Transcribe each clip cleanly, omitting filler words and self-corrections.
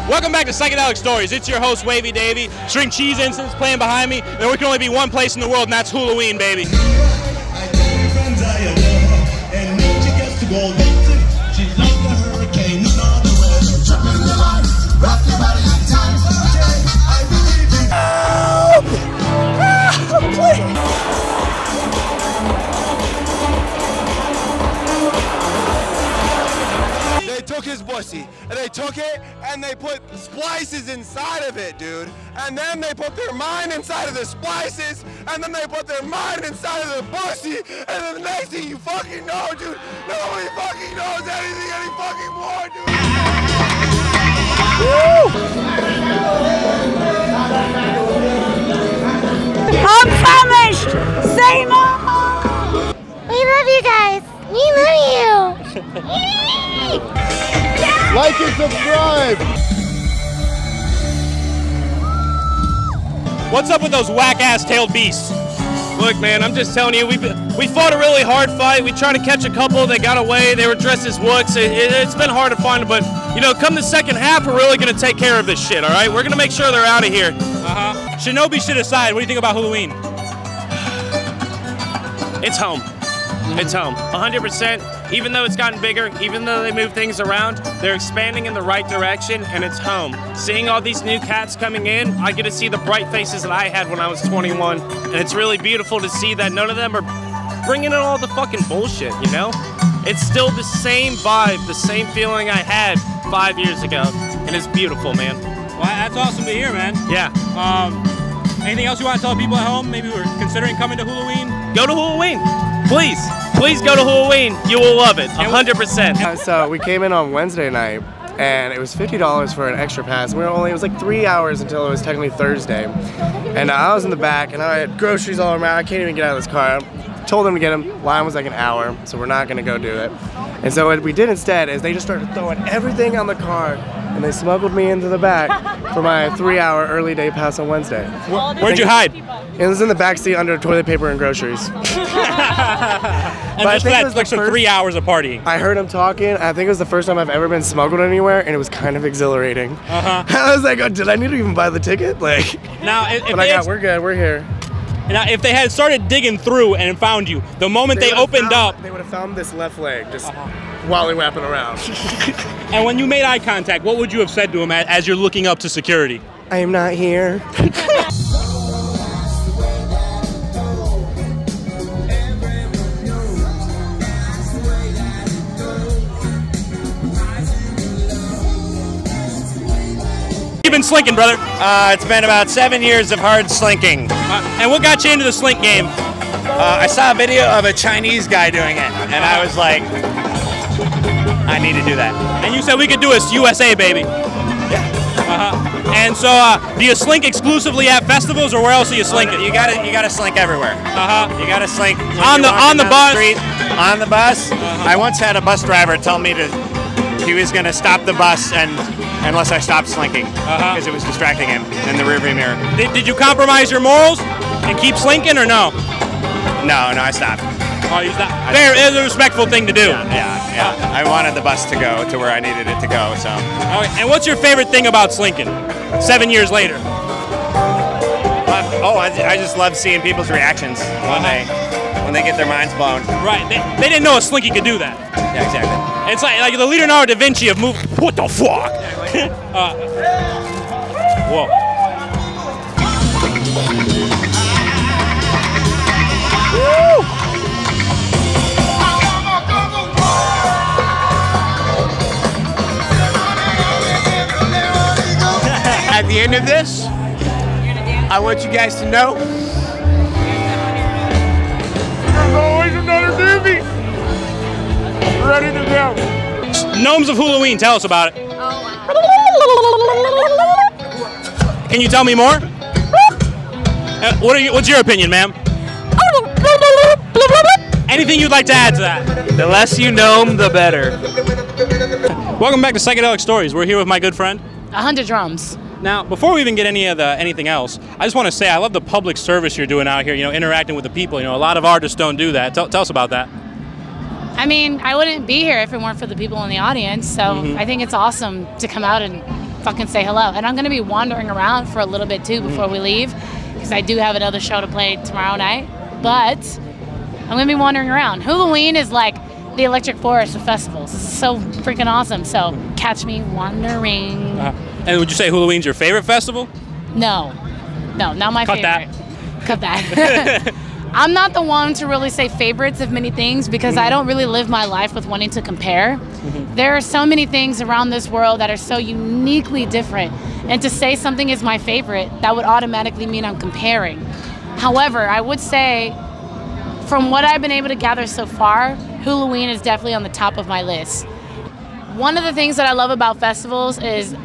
Welcome back to Psychedelic Stories. It's your host, Wavy Davy. String Cheese Incense playing behind me. There can only be one place in the world, and that's Hulaween, baby. They took his pussy, and they took it, and they put splices inside of it, dude. And then they put their mind inside of the splices, and then they put their mind inside of the pussy, and then the next thing you fucking know, dude, nobody fucking knows anything any fucking more, dude. Woo! I'm famished! Say no! We love you guys! We love you! Like and subscribe! What's up with those whack-ass tailed beasts? Look, man, I'm just telling you, we fought a really hard fight. We tried to catch a couple, they got away, they were dressed as wooks. It's been hard to find them, but, you know, come the second half, we're really going to take care of this shit, all right? We're going to make sure they're out of here. Shinobi shit aside, what do you think about Hulaween? It's home. It's home, 100%. Even though it's gotten bigger, even though they move things around, they're expanding in the right direction, and it's home. Seeing all these new cats coming in, I get to see the bright faces that I had when I was 21, and it's really beautiful to see that none of them are bringing in all the fucking bullshit, you know? It's still the same vibe, the same feeling I had 5 years ago, and it's beautiful, man. Well, that's awesome to hear, man. Yeah. Anything else you want to tell people at home? Maybe we're considering coming to Hulaween? Go to Hulaween. Please. Please go to Hulaween. You will love it, 100%. So we came in on Wednesday night, and it was $50 for an extra pass. It was like 3 hours until it was technically Thursday. And I was in the back, and I had groceries all around. I can't even get out of this car. I told them to get them. Line was like an hour, so we're not gonna go do it. And so what we did instead is they just started throwing everything on the car, and they smuggled me into the back for my 3-hour early day pass on Wednesday. Where'd you hide? It was in the back seat under toilet paper and groceries. And just for that extra 3 hours of partying. I heard him talking. I think it was the first time I've ever been smuggled anywhere, and it was kind of exhilarating. I was like, oh, did I need to even buy the ticket? Like, now, we're good, we're here. Now, if they had started digging through and found you, the moment they opened up, they would have found this left leg just wally-wapping around. And when you made eye contact, what would you have said to him as you're looking up to security? I am not here. You've been slinking, brother. It's been about 7 years of hard slinking. And what got you into the slink game? I saw a video of a Chinese guy doing it, and I was like, I need to do that. And you said we could do it USA, baby. Yeah. And so, do you slink exclusively at festivals, or where else are you slinking? You gotta slink everywhere. You gotta slink on the bus. Street, on the bus. I once had a bus driver tell me he was gonna stop the bus unless I stopped slinking because it was distracting him in the rearview mirror. Did you compromise your morals and keep slinking, or no? No, I stopped. Oh, you stopped. Fair, it's a respectful thing to do. Yeah. I wanted the bus to go to where I needed it to go, so. Okay. And what's your favorite thing about slinking 7 years later? I just love seeing people's reactions when they get their minds blown. Right. They didn't know a slinky could do that. Yeah, exactly. It's like the Leonardo da Vinci of movie. What the fuck? Whoa. Woo! At the end of this, I want you guys to know there's always another doobie ready to go. Gnomes of Hulaween, tell us about it. Oh, wow. Can you tell me more? What's your opinion, ma'am? Anything you'd like to add to that? The less you gnome, the better. Welcome back to Psychedelic Stories. We're here with my good friend. 100 drums. Now, before we even get anything else, I just want to say I love the public service you're doing out here, interacting with the people. A lot of artists don't do that. Tell us about that. I mean, I wouldn't be here if it weren't for the people in the audience, so I think it's awesome to come out and fucking say hello. And I'm gonna be wandering around for a little bit too before we leave, because I do have another show to play tomorrow night. But I'm gonna be wandering around. Hulaween is like the electric forest of festivals. It's so freaking awesome. So catch me wandering. And would you say Hulaween's your favorite festival? No, not my favorite. Cut that. I'm not the one to really say favorites of many things because I don't really live my life with wanting to compare. There are so many things around this world that are so uniquely different. And to say something is my favorite, that would automatically mean I'm comparing. However, I would say, from what I've been able to gather so far, Hulaween is definitely on the top of my list. One of the things that I love about festivals is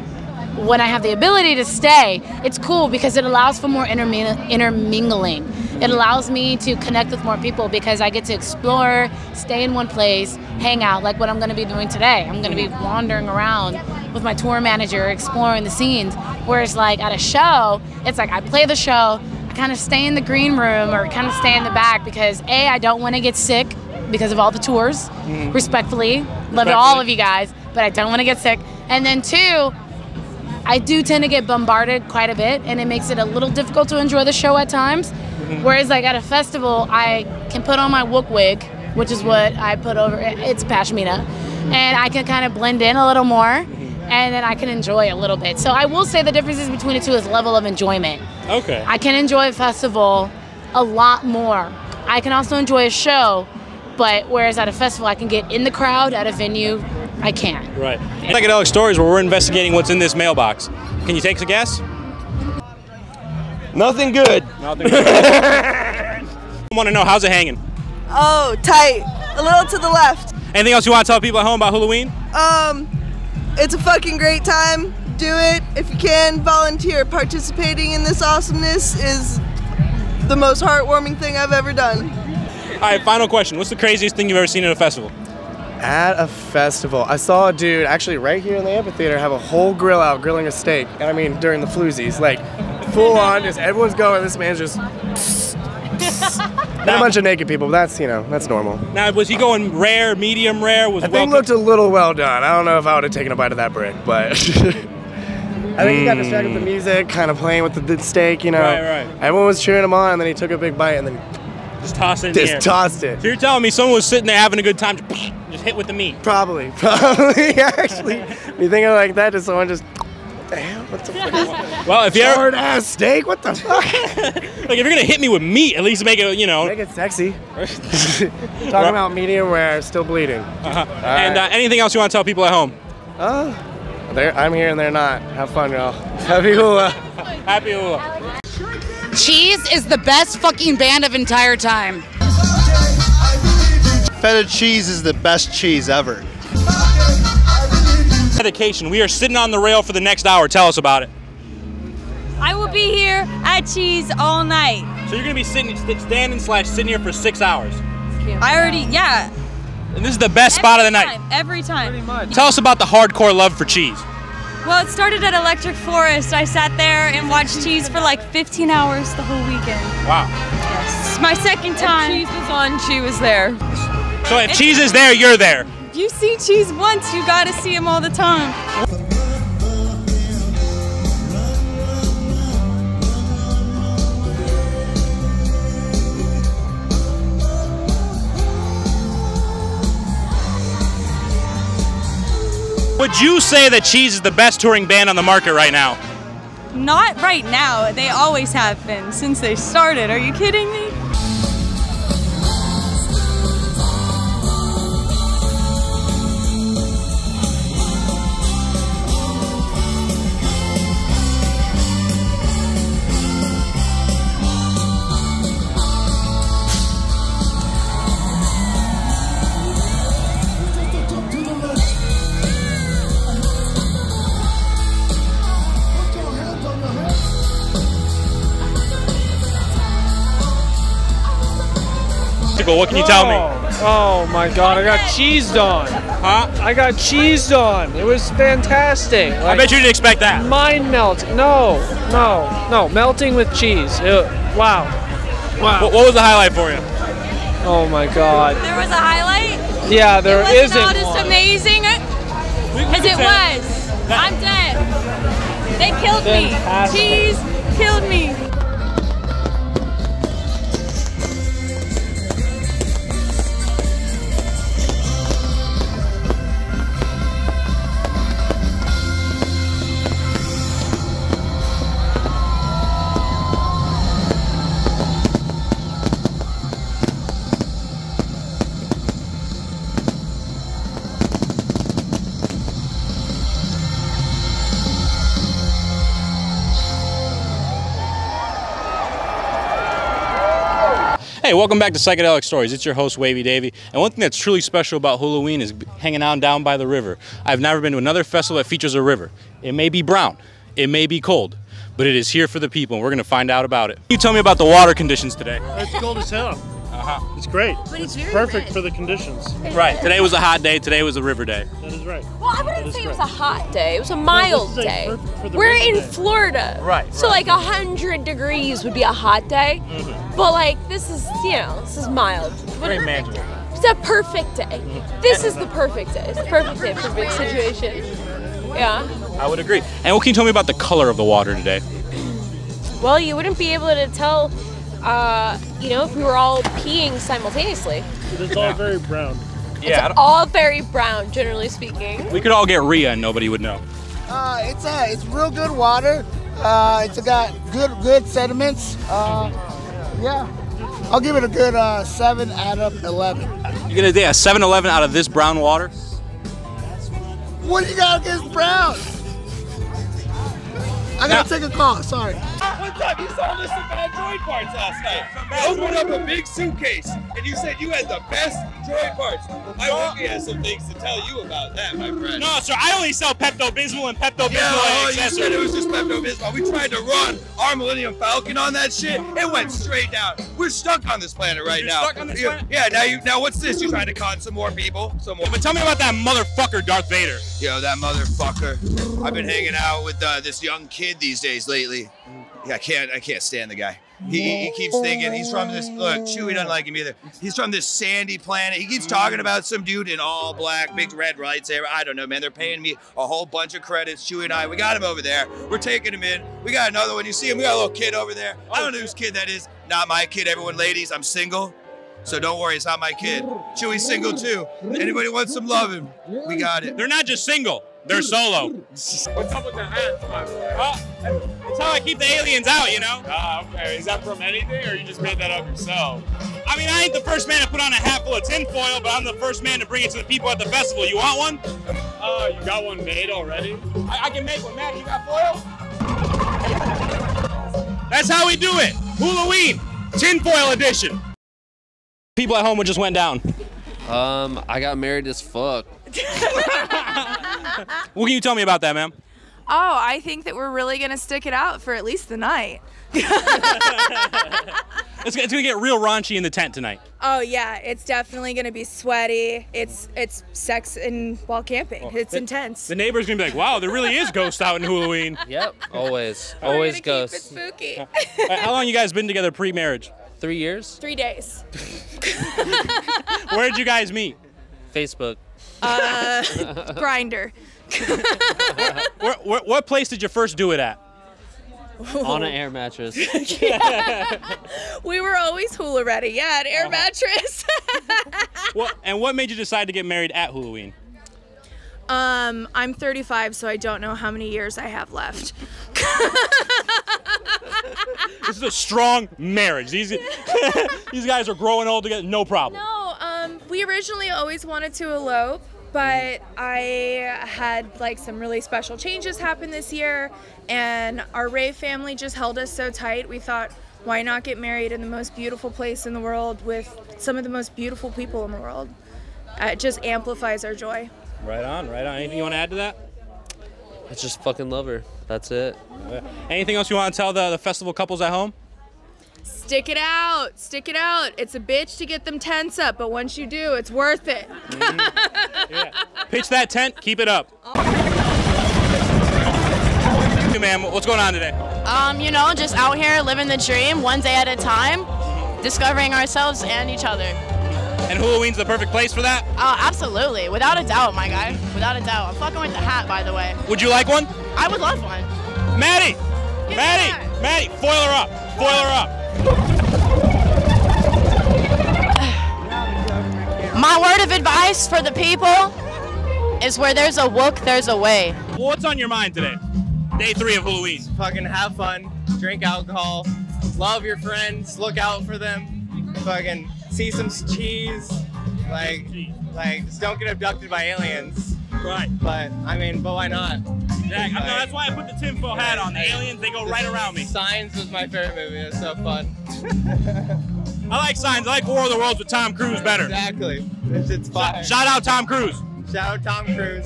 when I have the ability to stay, it's cool because it allows for more intermingling. It allows me to connect with more people because I get to explore, stay in one place, hang out, like what I'm going to be doing today. I'm going to be wandering around with my tour manager, exploring the scenes. Whereas like at a show, it's like I play the show, I kind of stay in the green room or kind of stay in the back because A, I don't want to get sick because of all the tours, respectfully. Love all of you guys, but I don't want to get sick. And then two, I do tend to get bombarded quite a bit, and it makes it a little difficult to enjoy the show at times. Whereas like at a festival, I can put on my wook wig, which is what I put over, it's pashmina, and I can kind of blend in a little more, and then I can enjoy a little bit. So I will say the differences between the two is level of enjoyment. Okay. I can enjoy a festival a lot more. I can also enjoy a show, but whereas at a festival, I can get in the crowd, at a venue, I can't. Right. Psychedelic Stories, where we're investigating what's in this mailbox. Can you take a guess? Nothing good. Nothing good. I want to know, how's it hanging? Oh, tight. A little to the left. Anything else you want to tell people at home about Hulaween? It's a fucking great time. Do it if you can. Volunteer. Participating in this awesomeness is the most heartwarming thing I've ever done. All right, final question. What's the craziest thing you've ever seen at a festival? At a festival, I saw a dude actually right here in the amphitheater have a whole grill out grilling a steak. And I mean during the floozies, like full on, just everyone's going. This man's just. And a bunch of naked people, but that's, you know, that's normal. Now, was he going rare, medium rare? I think it looked a little well done. I don't know if I would have taken a bite of that brick, but I think he got distracted with the music, kind of playing with the steak, you know. Right. Everyone was cheering him on, and then he took a big bite, and then just tossed it in the air. Just tossed it. So you're telling me someone was sitting there having a good time, just hit with the meat? Probably, actually. When you think of it like that, just someone just, damn, what the fuck? Well, if you're hard-ass steak, what the fuck? Like, if you're gonna hit me with meat, at least make it, you know. Make it sexy. Talking about medium rare, still bleeding. And anything else you want to tell people at home? I'm here and they're not. Have fun, y'all. Happy Hula. Happy Hula. Cheese is the best fucking band of entire time. Feta cheese is the best cheese ever. Dedication. We are sitting on the rail for the next hour. Tell us about it. I will be here at Cheese all night. So you're gonna be sitting here for 6 hours. I already, yeah. And this is the best spot of the night. Every time. Pretty much. Tell us about the hardcore love for cheese. Well, it started at Electric Forest. I sat there and watched Cheese for like 15 hours the whole weekend. Wow. Yes. It's my second time. If Cheese was on, she was there. So if Cheese is there, you're there. If you see Cheese once, you gotta see him all the time. Would you say that Cheese is the best touring band on the market right now? Not right now. They always have been since they started. Are you kidding me? What can you tell me? Oh my God, I got cheesed on. Huh? I got cheesed on. It was fantastic. Like, I bet you didn't expect that. Mind melt. No. Melting with cheese. Wow. What was the highlight for you? Oh my God. There was a highlight? Yeah, there isn't It wasn't all just amazing as it was. I'm dead. killed me. Cheese killed me. Hey, welcome back to Psychedelic Stories. It's your host, Wavy Davy. And one thing that's truly special about Hulaween is hanging out down by the river. I've never been to another festival that features a river. It may be brown, it may be cold, but it is here for the people, and we're going to find out about it. Can you tell me about the water conditions today? It's cold as hell. It's great. But it's very perfect red. for the conditions. Right. Today was a hot day. Today was a river day. That is right. Well, I wouldn't say it was a hot day. It was a mild day. We're in Florida. Right. So like 100 degrees would be a hot day. But like this is, you know, this is mild. Very manageable. It's a perfect day. This is the perfect day. It's the perfect day, perfect situation. Yeah. I would agree. And what can you tell me about the color of the water today? Well, you wouldn't be able to tell, you know, if we were all peeing simultaneously. It's all very brown. Yeah. It's all very brown, generally speaking. We could all get Rhea and nobody would know. It's real good water. It's got good sediments. Yeah, I'll give it a good 7 out of 11. You get a 7-11 out of this brown water? What do you got against brown? I gotta take a call. Sorry. What's up? You sold us some bad droid parts last night. You opened up a big suitcase and you said you had the best droid parts. I think we have some things to tell you about that, my friend. No, sir. I only sell Pepto-Bismol and Pepto-Bismol You said it was just Pepto-Bismol. We tried to run our Millennium Falcon on that shit. It went straight down. We're stuck on this planet right now. Stuck on this planet? Yeah. Now what's this? You trying to con some more people? Some more. But tell me about that motherfucker, Darth Vader. Yo, that motherfucker. I've been hanging out with this young kid these days lately. Yeah, I can't stand the guy. He keeps thinking he's from this. Look, Chewie doesn't like him either. He's from this sandy planet. He keeps talking about some dude in all black, big red lightsaber. I don't know, man. They're paying me a whole bunch of credits. Chewie and I, we got him over there. We're taking him in. We got another one. You see him? We got a little kid over there. I don't know whose kid that is. Not my kid. Everyone, ladies, I'm single. So don't worry, it's not my kid. Chewie's single too. Anybody wants some loving? We got it. They're not just single. They're solo. What's up with the hat? That's how I keep the aliens out, you know? Okay. Is that from anything, or you just made that up yourself? I mean, I ain't the first man to put on a hat full of tinfoil, but I'm the first man to bring it to the people at the festival. You want one? You got one made already? I can make one. Matt, you got foil? That's how we do it. Hulaween, tinfoil edition. People at home, what just went down? I got married as fuck. What can you tell me about that, ma'am? Oh, I think that we're really gonna stick it out for at least the night. It's gonna get real raunchy in the tent tonight. Oh yeah, it's definitely gonna be sweaty. It's sex and while camping. It's intense. The neighbor's gonna be like, wow, there really is ghosts out in Hulaween. Yep, always. Always ghosts. Keep it spooky. How long you guys been together pre-marriage? 3 years. 3 days. Where'd you guys meet? Facebook. Grinder. What place did you first do it at? On an air mattress. We were always hula ready. Yeah, an air mattress. And what made you decide to get married at Hulaween? I'm 35, so I don't know how many years I have left. This is a strong marriage. These guys are growing old together, no problem. No, we originally always wanted to elope, but I had like some really special changes happen this year, and our Ray family just held us so tight. We thought, why not get married in the most beautiful place in the world with some of the most beautiful people in the world? It just amplifies our joy. Right on, right on. Anything you want to add to that? I just fucking love her. That's it. Anything else you want to tell the festival couples at home? Stick it out. Stick it out. It's a bitch to get them tents up, but once you do, it's worth it. Yeah. Pitch that tent, keep it up. Hey, ma'am, what's going on today? You know, just out here living the dream, one day at a time, discovering ourselves and each other. And Hulaween's the perfect place for that? Absolutely. Without a doubt, my guy. Without a doubt. I'm fucking with the hat, by the way. Would you like one? I would love one. Maddie! Maddie! Foil her up! Foil her up! My word of advice for the people is where there's a wook, there's a way. What's on your mind today? Day 3 of Hulaween. Fucking have fun, drink alcohol, love your friends, look out for them, fucking see some cheese, like just don't get abducted by aliens. Right. But why not? Yeah, no, that's why I put the tinfoil hat on. The aliens, they go right around me. Signs was my favorite movie. It was so fun. I like Signs. I like War of the Worlds with Tom Cruise better. Exactly. It's fire. Shout out Tom Cruise. Shout out Tom Cruise.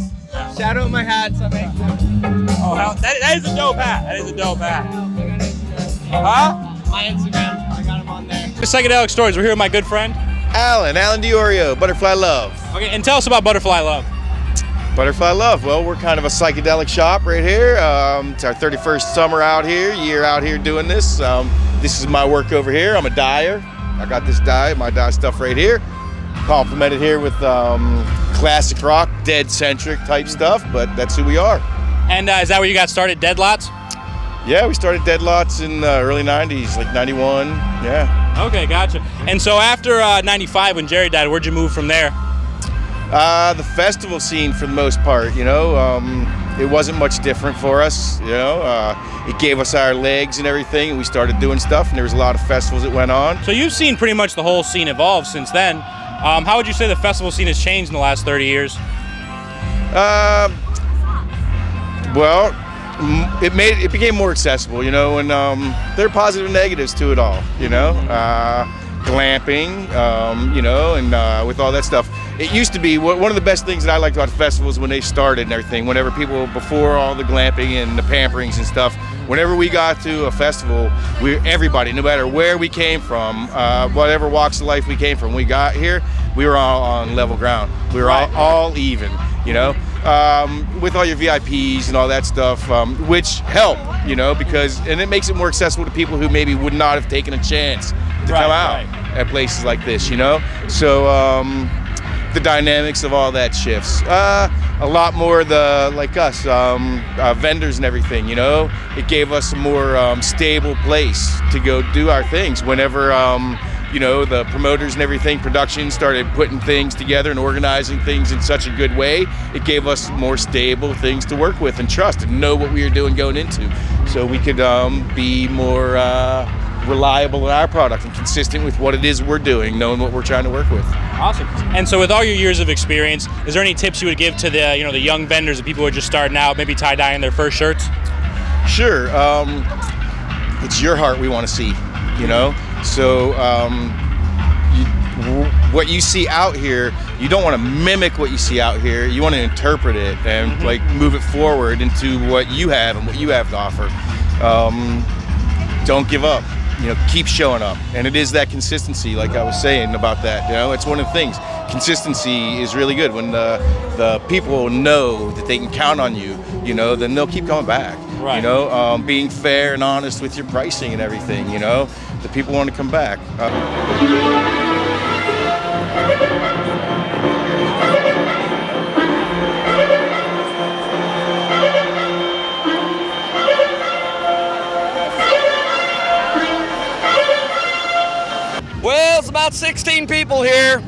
Shout out my hats. I make them. Oh, that is a dope hat. That is a dope hat. Huh? My Instagram. I got him on there. Psychedelic Stories. We're here with my good friend Alan Diorio, Butterfly Love. Okay, and tell us about Butterfly Love. Butterfly Love. Well, we're kind of a psychedelic shop right here. It's our 31st summer year out here doing this. This is my work over here. I'm a dyer. I got this dye, my dye stuff right here. Complemented here with classic rock, dead-centric type stuff, but that's who we are. And is that where you got started, Dead Lots? Yeah, we started Dead Lots in the early 90s, like 91, yeah. Okay, gotcha. And so after 95, when Jerry died, where'd you move from there? The festival scene for the most part, you know, it wasn't much different for us, you know. It gave us our legs and everything, and we started doing stuff, and there was a lot of festivals that went on. So you've seen pretty much the whole scene evolve since then. How would you say the festival scene has changed in the last 30 years? Well, it became more accessible, you know, and there are positive and negatives to it all, you know. Glamping, you know, and with all that stuff. It used to be one of the best things that I liked about festivals when they started and everything. Whenever people, before all the glamping and the pamperings and stuff, whenever we got to a festival, everybody, no matter where we came from, whatever walks of life we came from, we got here, we were all on level ground. We were all even, you know, with all your VIPs and all that stuff, which help, you know, and it makes it more accessible to people who maybe would not have taken a chance to come out at places like this, you know. So the dynamics of all that shifts. A lot more like us, vendors and everything, you know. It gave us a more stable place to go do our things whenever, you know, the promoters and everything, production started putting things together and organizing things in such a good way. It gave us more stable things to work with and trust and know what we were doing going into. So we could be more reliable in our product and consistent with what it is we're doing, knowing what we're trying to work with. Awesome. And so with all your years of experience, is there any tips you would give to the, you know, the young vendors, the people who are just starting out, maybe tie-dyeing their first shirts? Sure. It's your heart we want to see, you know? So what you see out here, you don't want to mimic what you see out here. You want to interpret it and like move it forward into what you have and what you have to offer. Don't give up. You know, keep showing up, and it is that consistency, like I was saying about that. You know, it's one of the things. Consistency is really good. When the people know that they can count on you, you know, then they'll keep coming back. Right. You know, being fair and honest with your pricing and everything. You know, the people want to come back. Well, it's about 16 people here.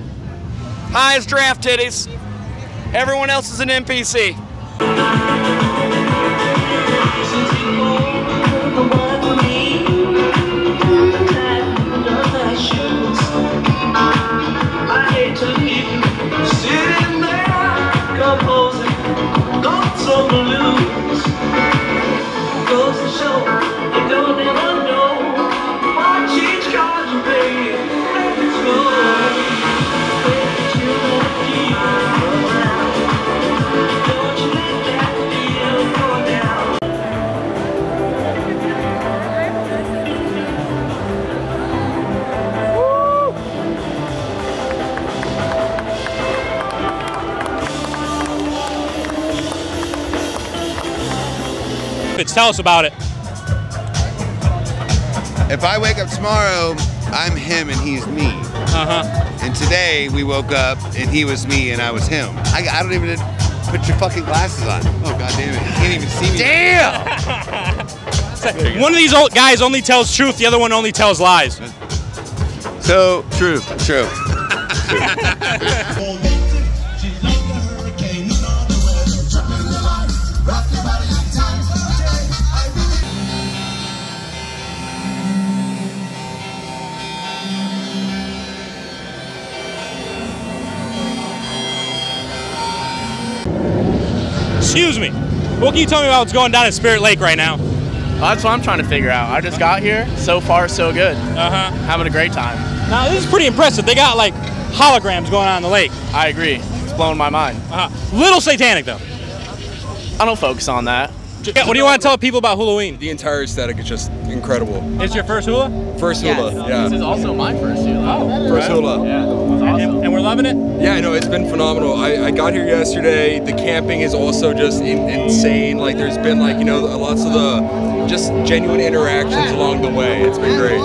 High as draft titties. Everyone else is an NPC. I hate to leave you sitting there composing thoughts on the blues. Goes to show you don't ever know what each card you pay. It's good. You won't keep around. Don't you let that feel go down. Tell us about it. If I wake up tomorrow, I'm him and he's me. And today we woke up and he was me and I was him. I don't even put your fucking glasses on. Oh god damn it! You can't even see me. Damn! One of these old guys only tells truth, the other one only tells lies. So true. Excuse me. What can you tell me about what's going down at Spirit Lake right now? That's what I'm trying to figure out. I just got here. So far, so good. Having a great time. Now, this is pretty impressive. They got, like, holograms going on in the lake. I agree. It's blowing my mind. Little satanic, though. I don't focus on that. What do you want to tell people about Hulaween? The entire aesthetic is just incredible. It's your first hula? First hula, yeah. This is also my first hula. Oh, first hula. Yeah, that's awesome. And we're loving it? Yeah, no, it's been phenomenal. I got here yesterday. The camping is also just insane. Like, there's been, like, you know, lots of the just genuine interactions along the way. It's been great.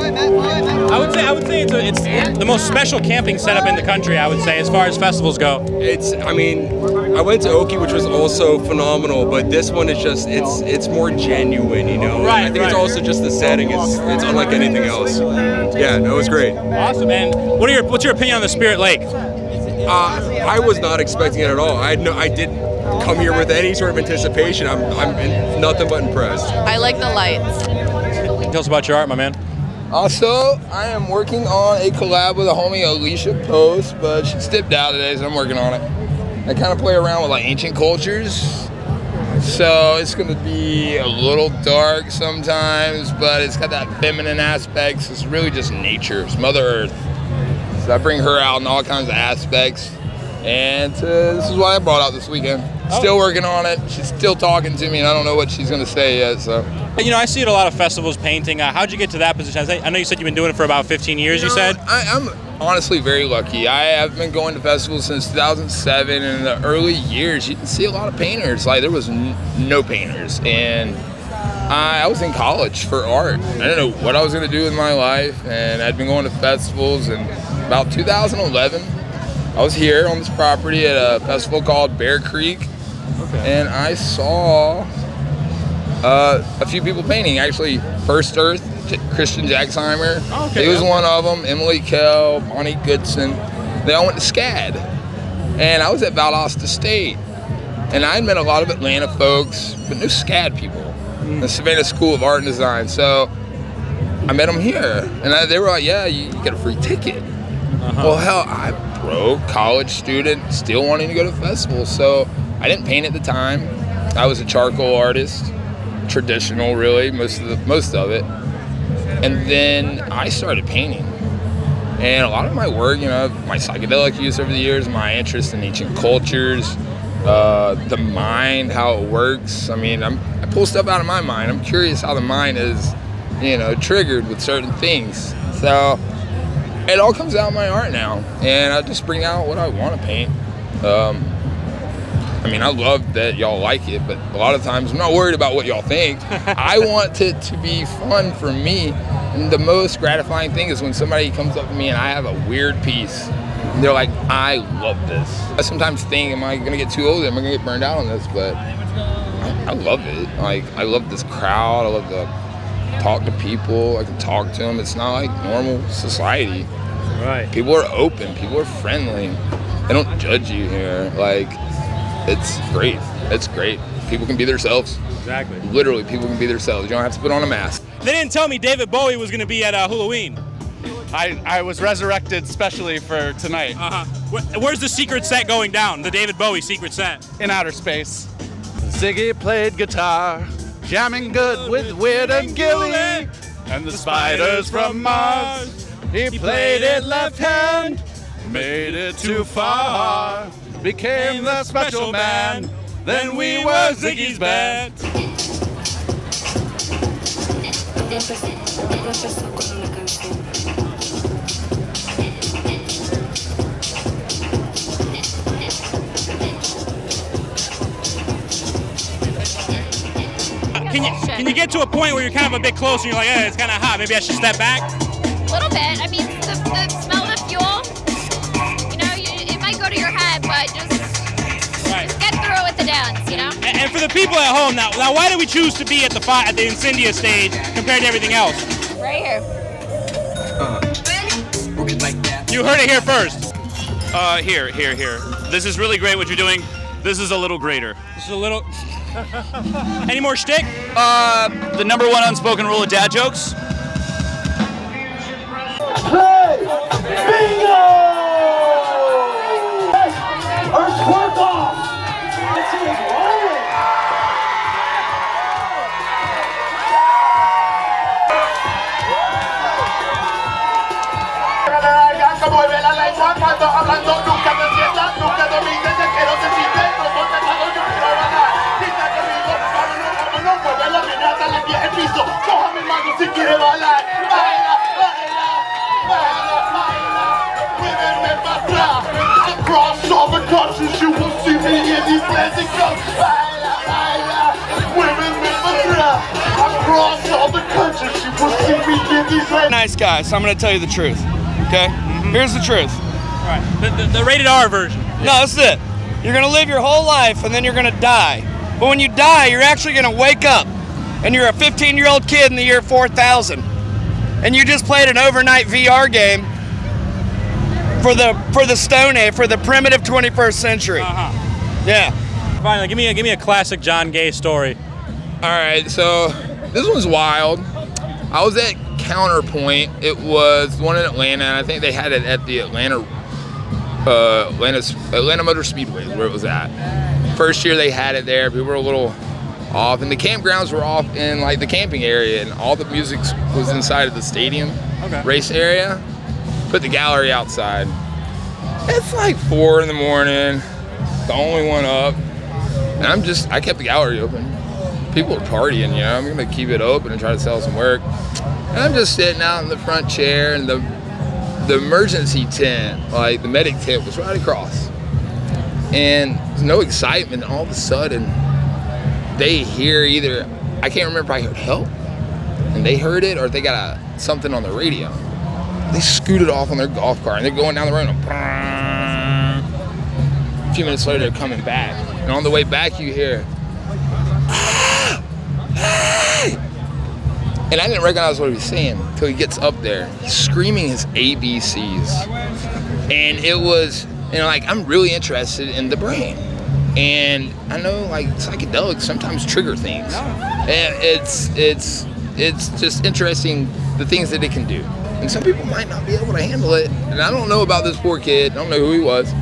I would say it's the most special camping setup in the country, I would say, as far as festivals go. I mean, I went to Oki, which was also phenomenal, but this one is just, it's more genuine, you know? Right, I think it's also just the setting, it's unlike anything else. Yeah, no, it was great. Awesome, man. What's your opinion on the Spirit Lake? I was not expecting it at all. I didn't come here with any sort of anticipation. I'm nothing but impressed. I like the lights. Tell us about your art, my man. Also, I am working on a collab with a homie, Alicia Post, but she stepped out today, so I'm working on it. I kind of play around with like ancient cultures, so it's going to be a little dark sometimes, but it's got that feminine aspects. It's really just nature. It's Mother Earth. So I bring her out in all kinds of aspects, and this is what I brought out this weekend. Still working on it. She's still talking to me, and I don't know what she's going to say yet, so. You know, I see it at a lot of festivals painting. How'd you get to that position? I know you said you've been doing it for about 15 years, you said? I'm honestly very lucky. I have been going to festivals since 2007, and in the early years, you didn't see a lot of painters. Like, there was no painters, and I was in college for art. I didn't know what I was going to do with my life, and I'd been going to festivals, and about 2011, I was here on this property at a festival called Bear Creek, and I saw a few people painting. Actually, First Earth, Christian Jacksheimer, he was one of them, Emily Kell, Bonnie Goodson. They all went to SCAD, and I was at Valdosta State, and I had met a lot of Atlanta folks, but no SCAD people, the Savannah School of Art and Design. So I met them here, and they were like, yeah, you get a free ticket. Well, hell, I'm broke, college student, still wanting to go to festivals, so I didn't paint at the time. I was a charcoal artist, traditional really, most of it. And then I started painting. And a lot of my work, you know, my psychedelic use over the years, my interest in ancient cultures, the mind, how it works. I mean, I pull stuff out of my mind. I'm curious how the mind is, you know, triggered with certain things. So it all comes out in my art now. And I just bring out what I want to paint. I mean, I love that y'all like it, but a lot of times I'm not worried about what y'all think. I want it to be fun for me. And the most gratifying thing is when somebody comes up to me and I have a weird piece, and they're like, I love this. I sometimes think, am I gonna get too old? Am I gonna get burned out on this? But I love it. Like, I love this crowd. I love to talk to people. I can talk to them. It's not like normal society. Right. People are open. People are friendly. They don't judge you here. Like, it's great. It's great. People can be themselves. Exactly. Literally, people can be themselves. You don't have to put on a mask. They didn't tell me David Bowie was going to be at Hulaween. I was resurrected specially for tonight. Where's the secret set going down? The David Bowie secret set? In outer space. Ziggy played guitar, jamming good with Weird and Gilly, and the spiders from Mars. He played it left hand, made it too far, became the special man. Then we were Ziggy's band. Can you get to a point where you're kind of a bit closer and you're like, hey, it's kind of hot, maybe I should step back? A little bit. I mean, the smell of the fuel, you know, it might go to your head, but just get through through it with the dance, you know? And for the people at home, now why did we choose to be at the Incendia stage compared to everything else? Right here. You heard it here first. Here. This is really great what you're doing. This is a little greater. This is a little... Any more shtick? The #1 unspoken rule of dad jokes. Play! Bingo! Or squirt off! Let's see what's rolling! Mueve la lengua cuando hablando nunca te sientas, nunca domines el que no se siente, no son pecados, yo quiero bailar. Quita conmigo, vámonos, mueve la pierna hasta el pie el piso, coja mi mano si quiere bailar. Baila, baila, baila, baila, muéveme para atrás. Across all the countries you will see me in these dancing clubs. Baila, baila, muéveme para atrás. Across all the countries you will see me in these dancing. Nice guy, so I'm gonna tell you the truth. Okay? Here's the truth. All right, the rated R version. No, this is it. You're gonna live your whole life and then you're gonna die. But when you die, you're actually gonna wake up and you're a 15-year-old kid in the year 4000. And you just played an overnight VR game for the Stone Age, for the primitive 21st century. Yeah. Finally, give me a classic John Gay story. All right, so this one's wild. I was at Counterpoint. It was one in Atlanta, and I think they had it at the Atlanta Motor Speedway, where it was at. First year they had it there. People were a little off, and the campgrounds were off in like the camping area, and all the music was inside of the stadium race area. Put the gallery outside. It's like 4 in the morning, the only one up, and I kept the gallery open. People are partying, you know. I'm gonna keep it open and try to sell some work. And I'm just sitting out in the front chair, and the emergency tent, like the medic tent, was right across. And there's no excitement. All of a sudden, they hear either, I can't remember if I heard help, and they heard it, or they got something on the radio. They scooted off on their golf cart, and they're going down the road, and a few minutes later, they're coming back. And on the way back, you hear, hey! And I didn't recognize what he was saying until he gets up there. He's screaming his ABCs. And it was, you know, like, I'm really interested in the brain. And I know, like, psychedelics sometimes trigger things. And it's just interesting the things that it can do. And some people might not be able to handle it. And I don't know about this poor kid. I don't know who he was.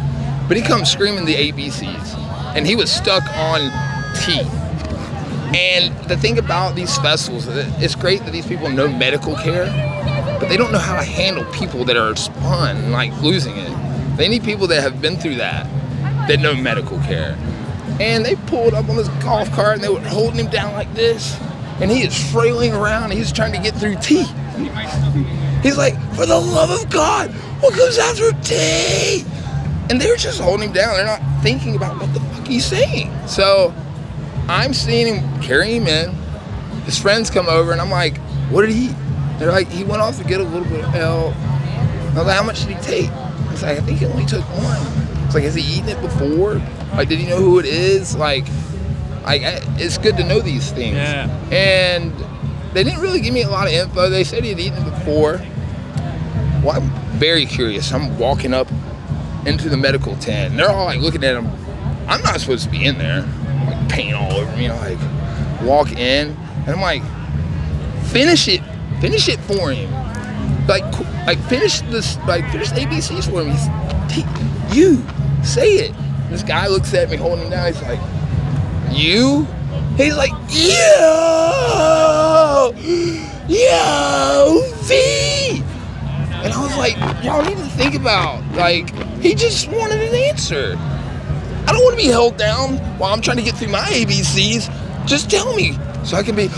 But he comes screaming the ABCs. And he was stuck on T. And the thing about these festivals, it's great that these people know medical care, but they don't know how to handle people that are spun and like losing it. They need people that have been through that know medical care. And they pulled up on this golf cart and they were holding him down like this, and he is frailing around and he's trying to get through T. He's like, for the love of God, what comes after T? And they're just holding him down. They're not thinking about what the fuck he's saying. So I'm seeing him carry him in. His friends come over and I'm like, what did he eat? They're like, he went off to get a little bit of help. I was like, how much did he take? It's like, I think he only took one. It's like, has he eaten it before? Like, did he know who it is? Like it's good to know these things. Yeah. And they didn't really give me a lot of info. They said he had eaten it before. Well, I'm very curious. I'm walking up into the medical tent and they're all like looking at him. I'm not supposed to be in there. Like paint all over me, like walk in and I'm like, finish it for him. Like finish this, finish ABCs for him. You say it. This guy looks at me holding him down. He's like, you? He's like, yo, V. And I was like, y'all need to think about, like, he just wanted an answer. I don't want to be held down while I'm trying to get through my ABCs. Just tell me so I can be,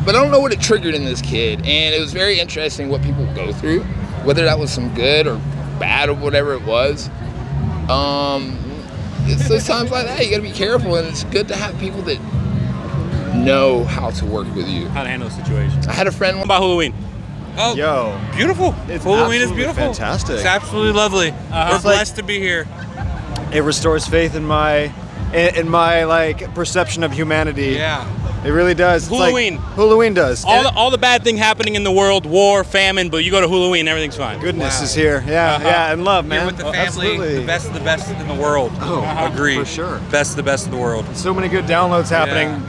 but I don't know what it triggered in this kid. And it was very interesting what people go through, whether that was some good or bad or whatever it was. It's those times like that, you gotta be careful, and it's good to have people that know how to work with you. How to handle the situation. I had a friend. What about Hulaween? Oh, yo, beautiful. Hulaween is beautiful. Fantastic. It's absolutely lovely. We're blessed to be here. It restores faith in my in my like perception of humanity. Yeah. It really does. It's Hulaween. Like, Hulaween does. All the bad thing happening in the world, war, famine, but you go to Hulaween, everything's fine. Goodness is here. Yeah, yeah, and love, man. Here with the family, Absolutely. the best of the best in the world. Oh, agree. for sure. Best of the best of the world. So many good downloads happening.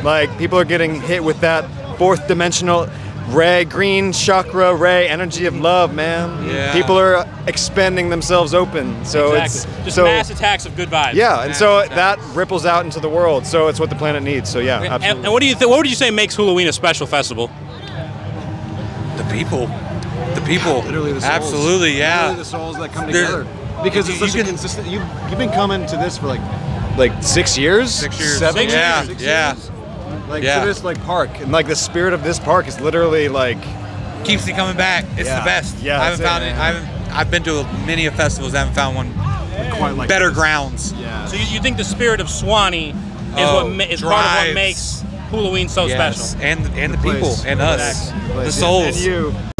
Like people are getting hit with that fourth dimensional ray, green chakra ray, energy of love, man. Yeah. People are expanding themselves open. So Exactly. it's Just so mass attacks of good vibes. yeah, and so that ripples out into the world. So it's what the planet needs. So yeah, absolutely. And what do you what would you say makes Hulaween a special festival? The people. The people. Literally the souls. Absolutely, yeah. Literally the souls that come together. Because it's such a consistent. You've been coming to this for like 6 years. 6 years. 7 years. Yeah, 6 yeah. years? Like to this like park, and like the spirit of this park is literally like Keeps me coming back. It's the best. Yeah, I haven't found it. I've been to many festivals. I haven't found one quite like better this. grounds. Yeah. So you think the spirit of Suwannee is part of what makes Hulaween so special? And the people and us, the souls. And you.